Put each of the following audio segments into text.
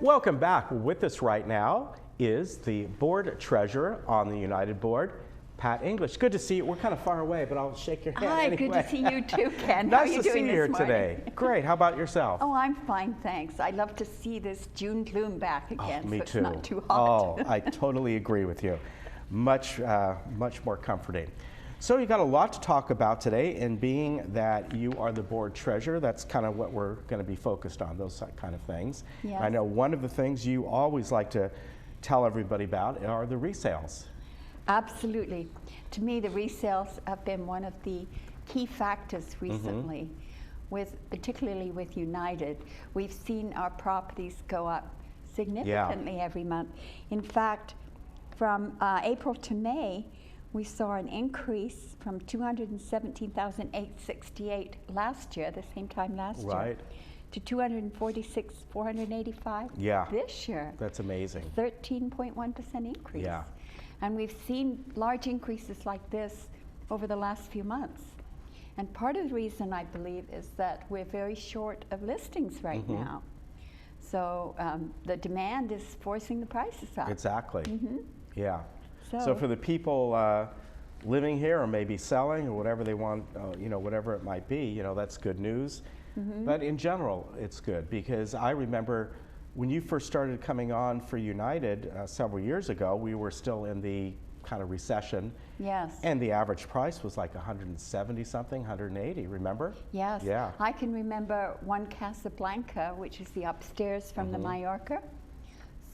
Welcome back. With us right now is the board treasurer on the United Board, Pat English. Good to see you. We're kind of far away, but I'll shake your hand Hi, anyway. good to see you too, Ken. Nice How are you to see doing you this here morning? today. Great. How about yourself? Oh, I'm fine, thanks. I love to see this June gloom back again, Me so too. it's not too hot. Oh, I totally agree with you. Much more comforting. So you got a lot to talk about today, and being that you are the board treasurer, that's kind of what we're going to be focused on, those kind of things. Yes. I know one of the things you always like to tell everybody about are the resales. Absolutely. To me, the resales have been one of the key factors recently, particularly with United. We've seen our properties go up significantly every month. In fact, from April to May, we saw an increase from 217,868 last year, the same time last year, to 246,485 this year. That's amazing. 13.1% increase. Yeah. And we've seen large increases like this over the last few months. And part of the reason, I believe, is that we're very short of listings right now. So the demand is forcing the prices up. Exactly. Yeah. So for the people living here or maybe selling or whatever they want, whatever it might be, that's good news. But in general, it's good because I remember when you first started coming on for United several years ago, we were still in the kind of recession. Yes. And the average price was like 170 something, 180, remember? Yes. Yeah. I can remember one Casablanca, which is the upstairs from the Mallorca,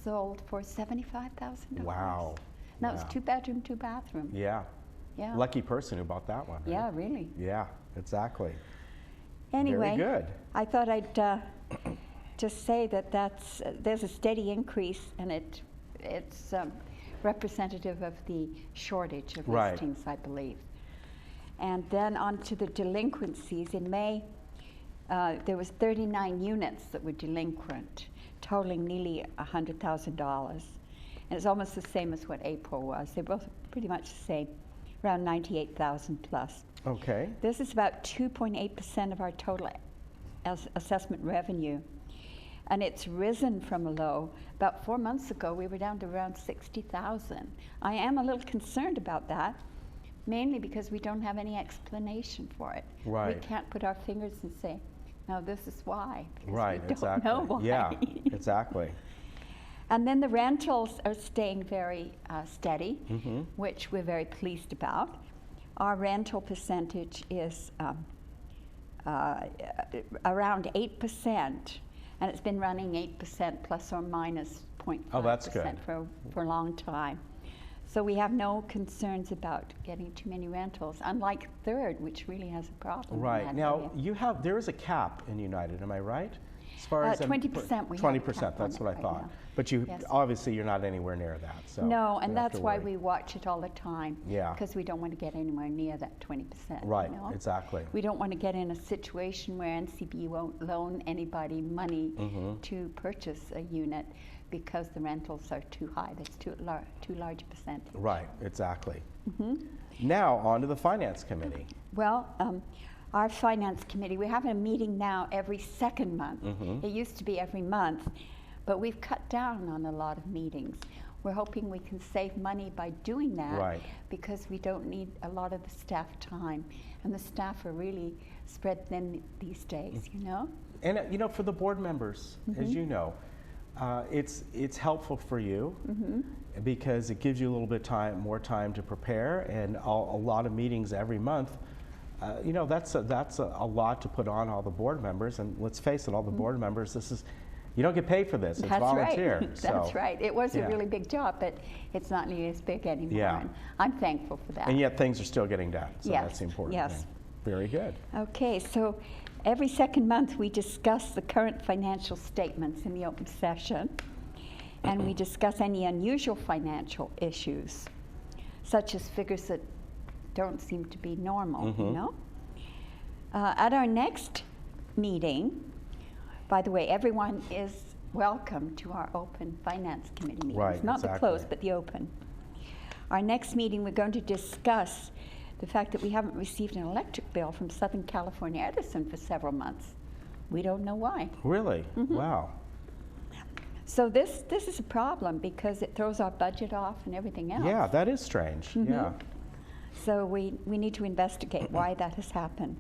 sold for $75,000. Wow. And that was 2-bedroom, 2-bathroom. Yeah. Yeah. Lucky person who bought that one. Right? Yeah, really. Yeah, exactly. Anyway, very good. I thought I'd just say that there's a steady increase, and it's representative of the shortage of listings, I believe. And then on to the delinquencies. In May, there was 39 units that were delinquent, totaling nearly $100,000. And it's almost the same as what April was. They're both pretty much the same, around 98,000 plus. Okay. This is about 2.8% of our total assessment revenue. And it's risen from a low. About 4 months ago, we were down to around 60,000. I am a little concerned about that, mainly because we don't have any explanation for it. Right. We can't put our fingers and say, no, this is why. Right, We don't know why. Yeah, exactly. And then the rentals are staying very steady, which we're very pleased about. Our rental percentage is around 8%, and it's been running 8% plus or minus 0.5% that's good. for a long time. So we have no concerns about getting too many rentals, unlike Third, which really has a problem. Right. In that Now, area. there is a cap in United, am I right? As far as 20% we have 20%, a cap that's on what I it thought. right now. But obviously you're not anywhere near that. So No, and you don't have that's to why worry. we watch it all the time. Yeah. Because we don't want to get anywhere near that 20%. Right, you know? exactly. We don't want to get in a situation where NCB won't loan anybody money to purchase a unit because the rentals are too high. That's too large a percentage. Right, exactly. Now, on to the Finance Committee. Well, our Finance Committee, we're having a meeting now every second month. It used to be every month, but we've cut down on a lot of meetings. We're hoping we can save money by doing that because we don't need a lot of the staff time. And the staff are really spread thin these days, you know? And for the board members, as you know, it's helpful for you because it gives you a little bit more time to prepare, and a lot of meetings every month. That's a lot to put on all the board members, and let's face it, all the board members, you don't get paid for this. It's volunteer. Right. That's right. It was a really big job, but it's not nearly as big anymore. Yeah. And I'm thankful for that. And yet things are still getting done. So Yes. that's the important Yes. thing. Very good. Okay, so every second month we discuss the current financial statements in the open session, and we discuss any unusual financial issues, such as figures that don't seem to be normal, you know? At our next meeting, by the way, everyone is welcome to our open Finance Committee meetings. Right, Not the exactly. closed, but the open. Our next meeting, we're going to discuss the fact that we haven't received an electric bill from Southern California Edison for several months. We don't know why. Really? Wow. So this is a problem because it throws our budget off and everything else. Yeah, that is strange. Yeah. So we need to investigate why that has happened.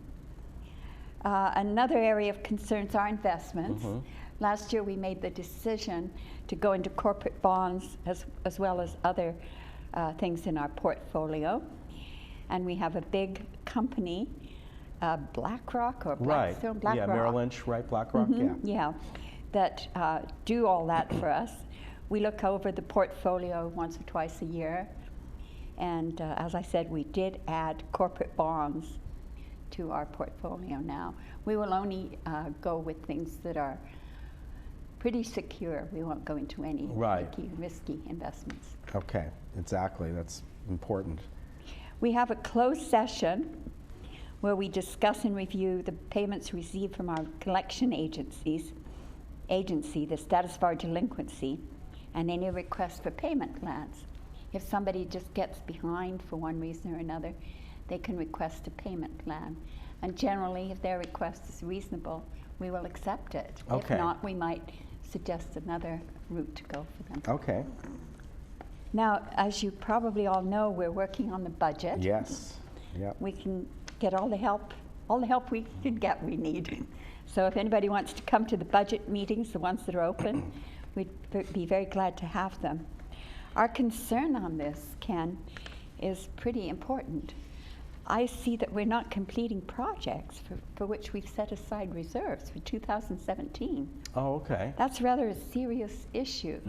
Another area of concern is our investments. Last year we made the decision to go into corporate bonds as well as other things in our portfolio. And we have a big company, BlackRock or Blackstone? Right. BlackRock. Yeah, Merrill Lynch, right? BlackRock, yeah. Yeah, that do all that for us. We look over the portfolio once or twice a year. And as I said, we did add corporate bonds to our portfolio now. We will only go with things that are pretty secure. We won't go into any risky investments. Okay, exactly. That's important. We have a closed session where we discuss and review the payments received from our collection agency, the status of our delinquency, and any requests for payment plans. If somebody just gets behind for one reason or another, they can request a payment plan. And generally, if their request is reasonable, we will accept it. Okay. If not, we might suggest another route to go for them. Okay. Now, as you probably all know, we're working on the budget. Yes. Yep. We can get all the help we can get, we need. So if anybody wants to come to the budget meetings, the ones that are open, we'd be very glad to have them. Our concern on this, Ken, is pretty important. I see that we're not completing projects for which we've set aside reserves for 2017. Oh, okay. That's rather a serious issue.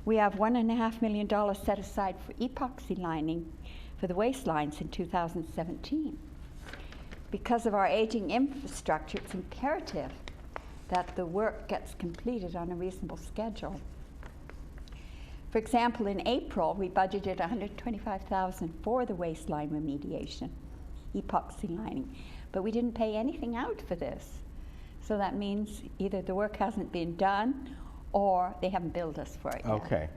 We have $1.5 million set aside for epoxy lining for the waste lines in 2017. Because of our aging infrastructure, it's imperative that the work gets completed on a reasonable schedule. For example, in April, we budgeted $125,000 for the waistline remediation, epoxy lining, but we didn't pay anything out for this. So that means either the work hasn't been done or they haven't billed us for it yet. Okay.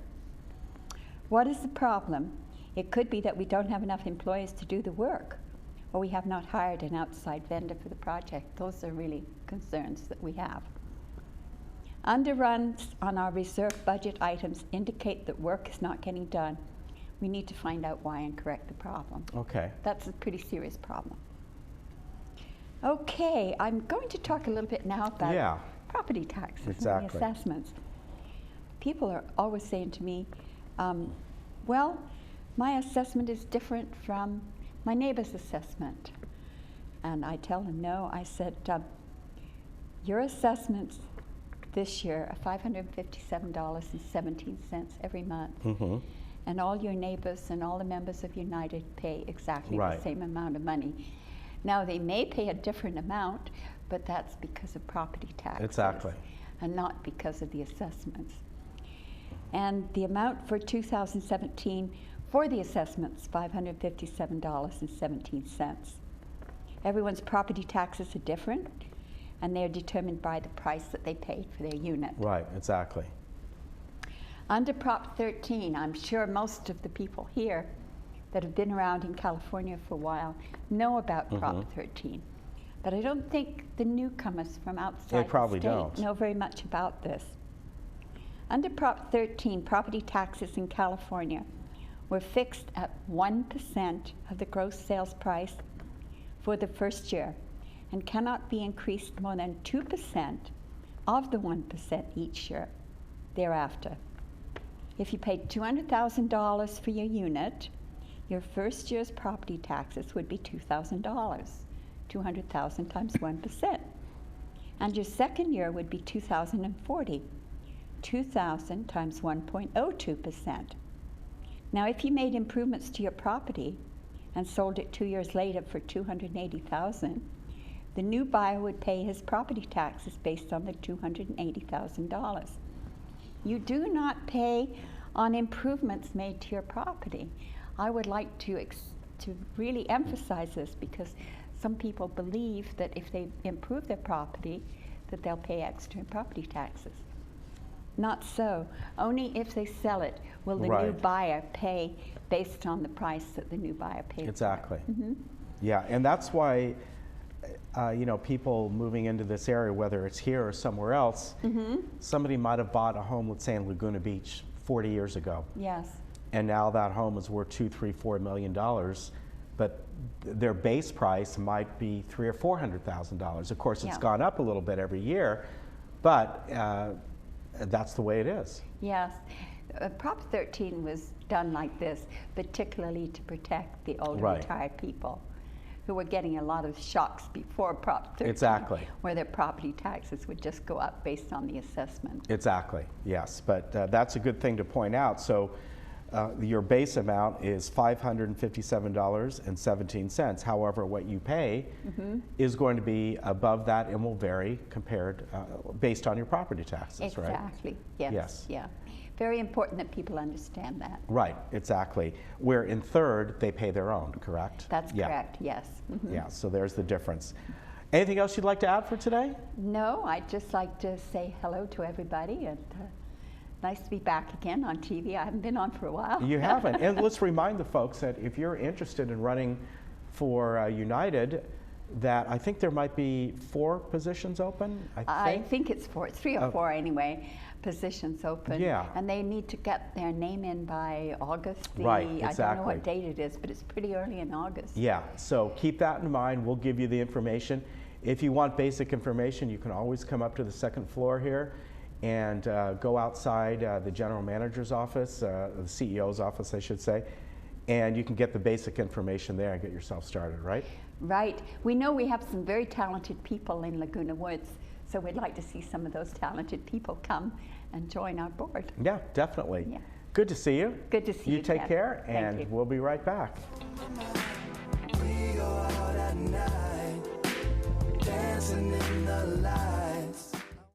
What is the problem? It could be that we don't have enough employees to do the work, or we have not hired an outside vendor for the project. Those are really concerns that we have. Underruns on our reserve budget items indicate that work is not getting done. We need to find out why and correct the problem. Okay. That's a pretty serious problem. Okay, I'm going to talk a little bit now about property taxes and the assessments. People are always saying to me, well, my assessment is different from my neighbor's assessment. And I tell them no. I said, your assessments this year are $557.17 every month. And all your neighbors and all the members of United pay exactly the same amount of money. Now, they may pay a different amount, but that's because of property taxes. Exactly. And not because of the assessments. And the amount for 2017 for the assessments, $557.17. Everyone's property taxes are different, and they're determined by the price that they paid for their unit. Right, exactly. Under Prop 13, I'm sure most of the people here that have been around in California for a while know about Prop 13. But I don't think the newcomers from outside the state know very much about this. Under Prop 13, property taxes in California were fixed at 1% of the gross sales price for the first year and cannot be increased more than 2% of the 1% each year thereafter. If you paid $200,000 for your unit, your first year's property taxes would be $2,000, 200,000 times 1%. And your second year would be $2,040, 2,000 times 1.02%. Now, if you made improvements to your property and sold it 2 years later for $280,000, the new buyer would pay his property taxes based on the $280,000. You do not pay on improvements made to your property. I would like to really emphasize this because some people believe that if they improve their property, that they'll pay extra in property taxes. Not so. Only if they sell it will the new buyer pay based on the price that the new buyer paid. Exactly. Yeah, and that's why people moving into this area, whether it's here or somewhere else, somebody might have bought a home, let's say in Laguna Beach 40 years ago. Yes. And now that home is worth $2, $3, $4 million, but their base price might be $300,000 or $400,000. Of course, it's gone up a little bit every year, but that's the way it is. Yes. Prop 13 was done like this, particularly to protect the older retired people who were getting a lot of shocks before Prop 13. Exactly. Where their property taxes would just go up based on the assessment. Exactly, yes. But that's a good thing to point out. So your base amount is $557.17. However, what you pay is going to be above that and will vary compared based on your property taxes, right? Exactly, yes. Yes. Yeah. Very important that people understand that. Right, exactly. Where in third, they pay their own, correct? That's correct, yes. Yeah, so there's the difference. Anything else you'd like to add for today? No, I'd just like to say hello to everybody, and nice to be back again on TV. I haven't been on for a while. You haven't. And let's remind the folks that if you're interested in running for United, that I think there might be 4 positions open, I think it's 4, 3 or 4 anyway, positions open. Yeah. And they need to get their name in by August. Right, I don't know what date it is, but it's pretty early in August. Yeah, so keep that in mind. We'll give you the information. If you want basic information, you can always come up to the 2nd floor here and go outside the general manager's office, the CEO's office, I should say, and you can get the basic information there and get yourself started, right? Right. We know we have some very talented people in Laguna Woods, so we'd like to see some of those talented people come and join our board. Yeah, definitely. Yeah. Good to see you. Good to see you. You take care, Thank and you. we'll be right back. We go out at night, dancing in